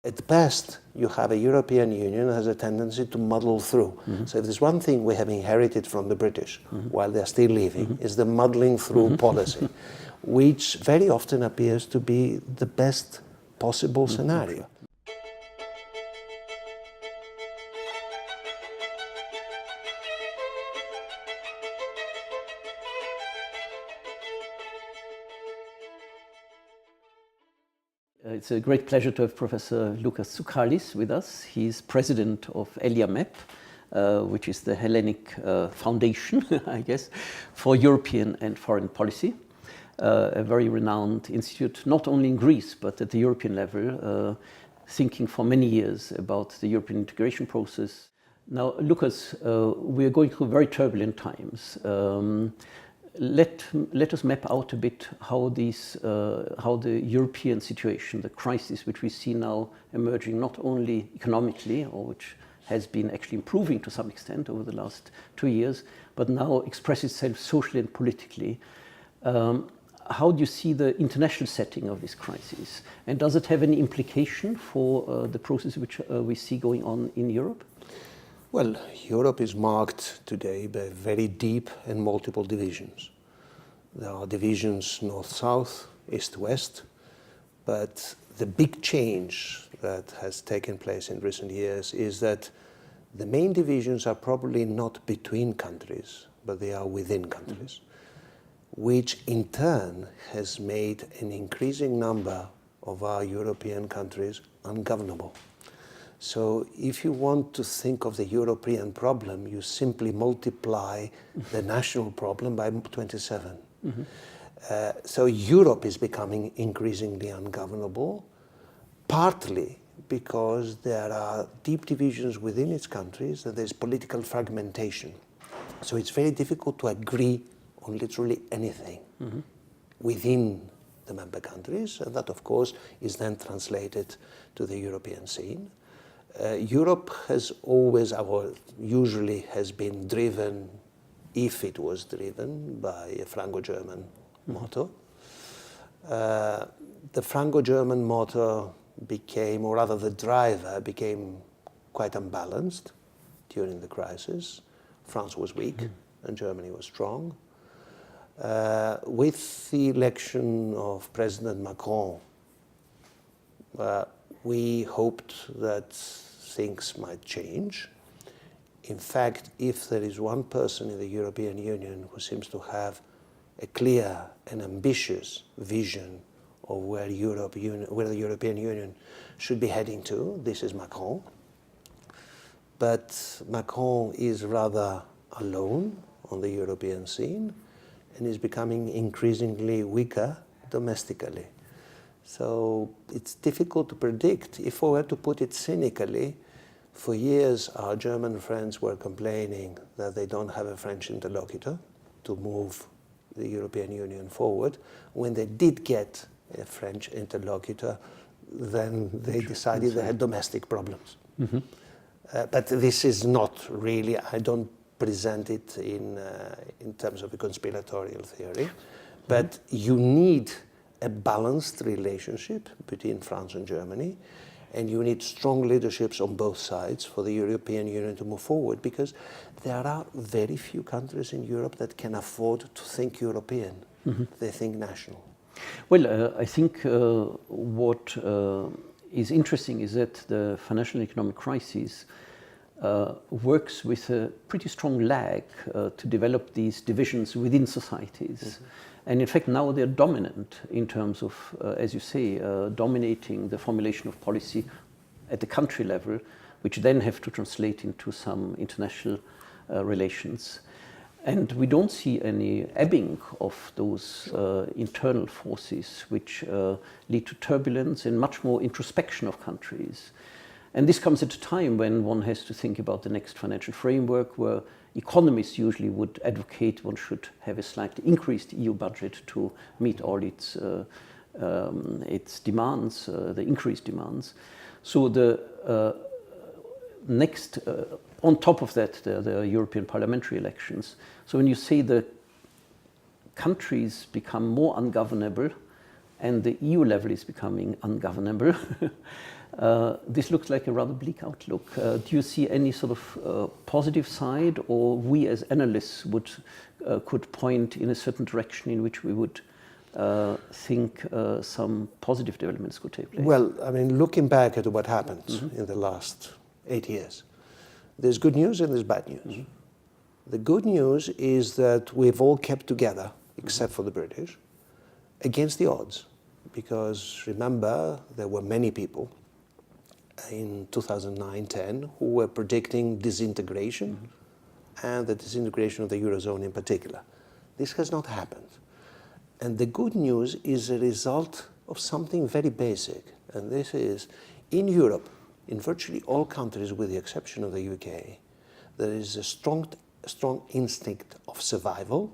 At best, you have a European Union that has a tendency to muddle through. So if there's one thing we have inherited from the British, while they're still living, is the muddling through policy, which very often appears to be the best possible scenario. It's a great pleasure to have Professor Loukas Tsoukalis with us. He's president of ELIAMEP, which is the Hellenic Foundation, I guess, for European and foreign policy. A very renowned institute, not only in Greece, but at the European level, thinking for many years about the European integration process. Now, Loukas, we're going through very turbulent times. Let us map out a bit how the European situation, the crisis which we see now emerging not only economically, or which has been actually improving to some extent over the last 2 years, but now expresses itself socially and politically. How do you see the international setting of this crisis? And does it have any implication for the process which we see going on in Europe? Well, Europe is marked today by very deep and multiple divisions. There are divisions north-south, east-west, but the big change that has taken place in recent years is that the main divisions are probably not between countries, but they are within countries, which in turn has made an increasing number of our European countries ungovernable. So if you want to think of the European problem, you simply multiply the national problem by 27. So Europe is becoming increasingly ungovernable, partly because there are deep divisions within its countries and there's political fragmentation. So it's very difficult to agree on literally anything within the member countries, and that of course is then translated to the European scene. Europe has always, or usually has been driven, if it was driven, by a Franco-German motto. The Franco-German motto became, or rather the driver became quite unbalanced during the crisis. France was weak and Germany was strong. With the election of President Macron, we hoped that things might change. In fact, if there is one person in the European Union who seems to have a clear and ambitious vision of where the European Union should be heading to, this is Macron. But Macron is rather alone on the European scene and is becoming increasingly weaker domestically. So it's difficult to predict. If we were to put it cynically, for years our German friends were complaining that they don't have a French interlocutor to move the European Union forward. When they did get a French interlocutor, then they decided they had domestic problems. But this is not really, I don't present it in terms of a conspiratorial theory, but you need a balanced relationship between France and Germany, and you need strong leaderships on both sides for the European Union to move forward, because there are very few countries in Europe that can afford to think European. They think national. Well, I think what is interesting is that the financial and economic crisis works with a pretty strong lag to develop these divisions within societies. And in fact, now they're dominant in terms of, as you say, dominating the formulation of policy at the country level, which then have to translate into some international relations. And we don't see any ebbing of those internal forces which lead to turbulence and much more introspection of countries. And this comes at a time when one has to think about the next financial framework, where economists usually would advocate one should have a slightly increased EU budget to meet all its demands, the increased demands. So the next, on top of that, the European parliamentary elections. So when you say the countries become more ungovernable and the EU level is becoming ungovernable, this looks like a rather bleak outlook. Do you see any sort of positive side, or we as analysts could point in a certain direction in which we would think some positive developments could take place? Well, I mean, looking back at what happened in the last 8 years, there's good news and there's bad news. The good news is that we've all kept together, except for the British, against the odds. Because remember, there were many people in 2009-10 who were predicting disintegration and the disintegration of the Eurozone in particular. This has not happened. And the good news is a result of something very basic. And this is, in Europe, in virtually all countries with the exception of the UK, there is a strong instinct of survival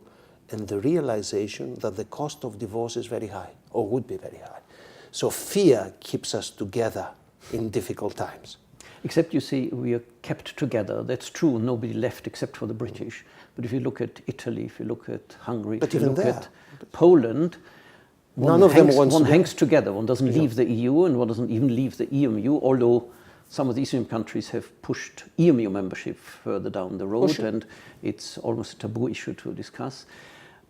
and the realization that the cost of divorce is very high, or would be very high. So fear keeps us together in difficult times. Except you say we are kept together. That's true, nobody left except for the British. But if you look at Italy, if you look at Hungary, if you look at Poland, one hangs together. One doesn't leave the EU and one doesn't even leave the EMU, although some of these countries have pushed EMU membership further down the road, and it's almost a taboo issue to discuss.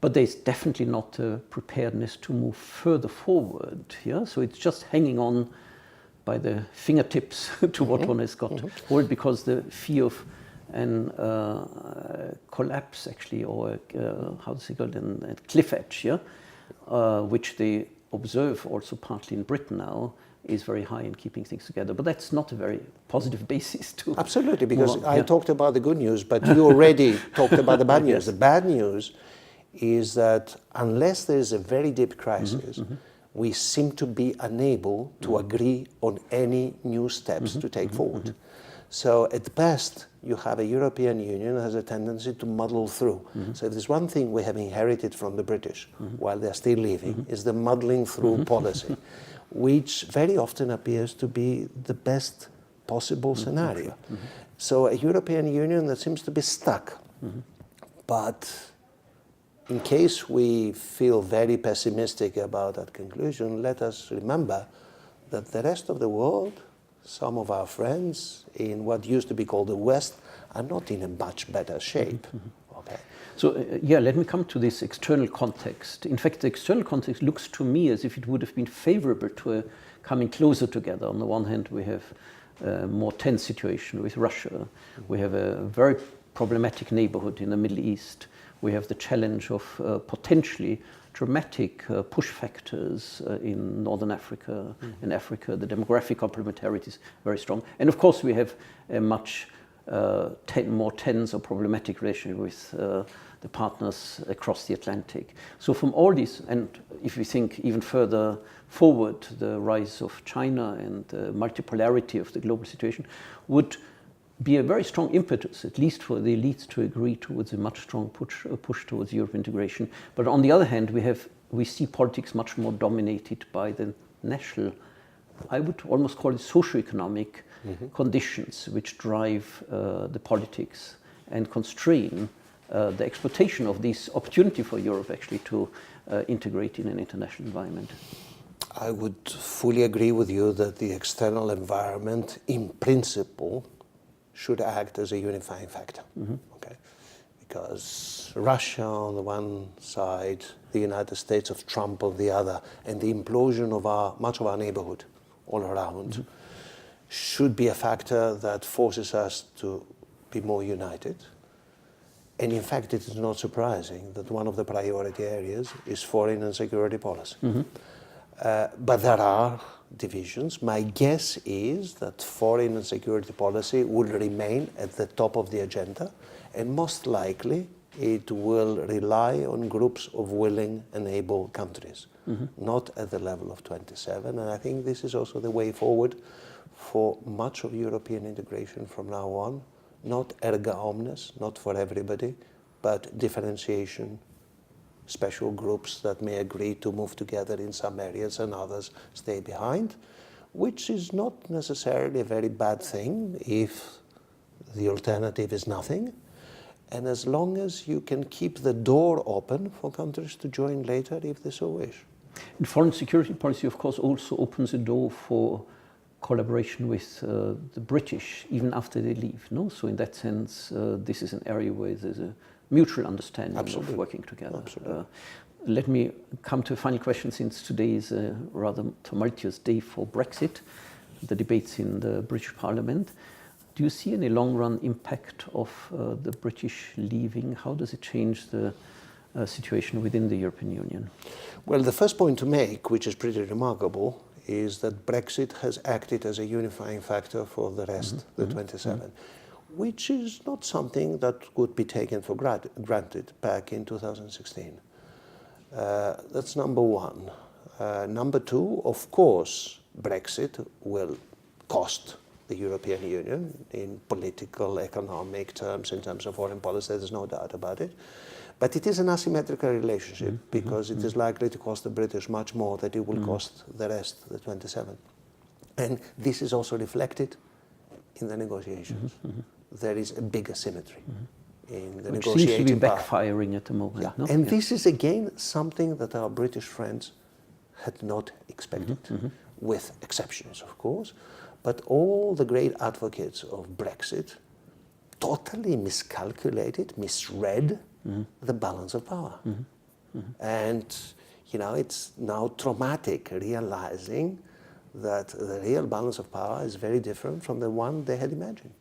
But there's definitely not a preparedness to move further forward. Yeah? So it's just hanging on by the fingertips to what one has got hold, because the fear of an collapse, actually, or how does it go, a cliff edge, yeah? Which they observe also partly in Britain now, is very high in keeping things together. But that's not a very positive basis to... Absolutely, because I talked about the good news, but you already talked about the bad news. The bad news is that unless there is a very deep crisis, we seem to be unable to agree on any new steps to take forward. So at best, you have a European Union that has a tendency to muddle through. So if there's one thing we have inherited from the British, while they're still living, is the muddling through policy, which very often appears to be the best possible scenario. So a European Union that seems to be stuck. But in case we feel very pessimistic about that conclusion, let us remember that the rest of the world, some of our friends in what used to be called the West, are not in a much better shape. Okay. So let me come to this external context. In fact, the external context looks to me as if it would have been favorable to coming closer together. On the one hand, we have a more tense situation with Russia. We have a very problematic neighborhood in the Middle East. We have the challenge of potentially dramatic push factors in Northern Africa, in Africa. The demographic complementarity is very strong. And of course, we have a much more tense or problematic relationship with the partners across the Atlantic. So from all these, and if we think even further forward, the rise of China and the multipolarity of the global situation would be a very strong impetus, at least for the elites, to agree towards a much strong push towards European integration. But on the other hand, we see politics much more dominated by the national, I would almost call it socio-economic conditions, which drive the politics and constrain the exploitation of this opportunity for Europe actually to integrate in an international environment. I would fully agree with you that the external environment, in principle, should act as a unifying factor. Okay? Because Russia on the one side, the United States of Trump on the other, and the implosion of much of our neighborhood all around should be a factor that forces us to be more united. And in fact, it is not surprising that one of the priority areas is foreign and security policy. But there are divisions. My guess is that foreign and security policy will remain at the top of the agenda, and most likely it will rely on groups of willing and able countries, not at the level of 27. And I think this is also the way forward for much of European integration from now on, not erga omnes, not for everybody, but differentiation, special groups that may agree to move together in some areas and others stay behind, which is not necessarily a very bad thing if the alternative is nothing. And as long as you can keep the door open for countries to join later if they so wish. And foreign security policy, of course, also opens a door for collaboration with the British even after they leave. No, so in that sense, this is an area where there's a mutual understanding Absolutely. of working together. Absolutely. Let me come to a final question, since today is a rather tumultuous day for Brexit, the debates in the British Parliament. Do you see any long-run impact of the British leaving? How does it change the situation within the European Union? Well, the first point to make, which is pretty remarkable, is that Brexit has acted as a unifying factor for the rest, the 27, which is not something that would be taken for granted back in 2016. That's number one. Number two, of course, Brexit will cost the European Union in political, economic terms, in terms of foreign policy, there's no doubt about it. But it is an asymmetrical relationship because it is likely to cost the British much more than it will cost the rest, the 27. And this is also reflected in the negotiations. There is a big asymmetry in the Which negotiating seems to be power. backfiring at the moment. Yeah. No? And this is again something that our British friends had not expected, with exceptions, of course. But all the great advocates of Brexit totally miscalculated, misread the balance of power. And you know, it's now traumatic realizing that the real balance of power is very different from the one they had imagined.